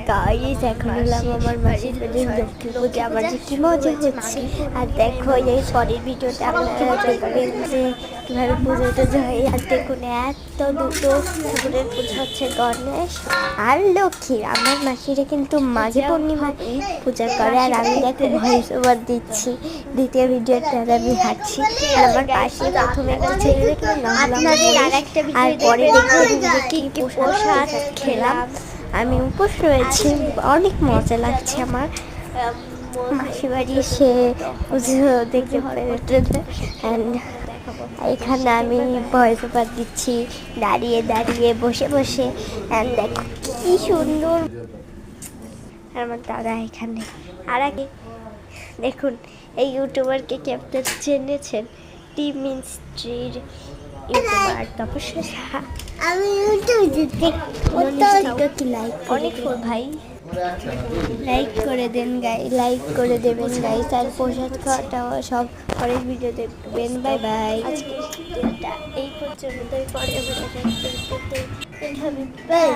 Guys এখন হলাম আমার মাসির বাড়ির লক্ষ্মী পুজো। আমার যে কি মজা হচ্ছে। আর দেখো এই পরের ভিডিওতে আপনারা দেখবেন যে কীভাবে পুজো টুজো হয়। আর দেখুন এত দুটো ঠাকুরের পুজো হচ্ছে, গণেশ আর লক্ষ্মীর। আমার মাসিরা কিন্তু মাঝে পূর্ণিমা পূজা করে, আর আমি দেখো ভয়েস ওভার দিচ্ছি। দ্বিতীয় ভিডিওটা আমি হাঁটছি, আর আমার পাশে প্রথমে একটা ছেলে দেখলাম, আর পরে দেখলাম যে কি প্রসাদ খেলাম। আমি উপোস রয়েছি, অনেক মজা লাগছে আমার মাসি বাড়ি এসে পুজো দেখতে পেরে। অ্যান্ড এখানে আমি ভয়েস ওভার দিচ্ছি দাঁড়িয়ে দাঁড়িয়ে বসে বসে। অ্যান্ড দেখো কি সুন্দর আমার দাদা এখানে। আর আগে দেখুন এই ইউটিউবারকে কি আপনারা জেনেছেন? টিম মিস্ট্রির ইউটিউবার তপস্যা সাহা। আমি ইউটিউবে লাইক অনেক ভাই লাইক করে দেন লাইক করে দেবেন গাইস। আর প্রসাদ খাওয়াটা সব পরের ভিডিও দেখবেন। Bye bye. আজকে দিনটা এই পর্যন্তই, পরে বাই।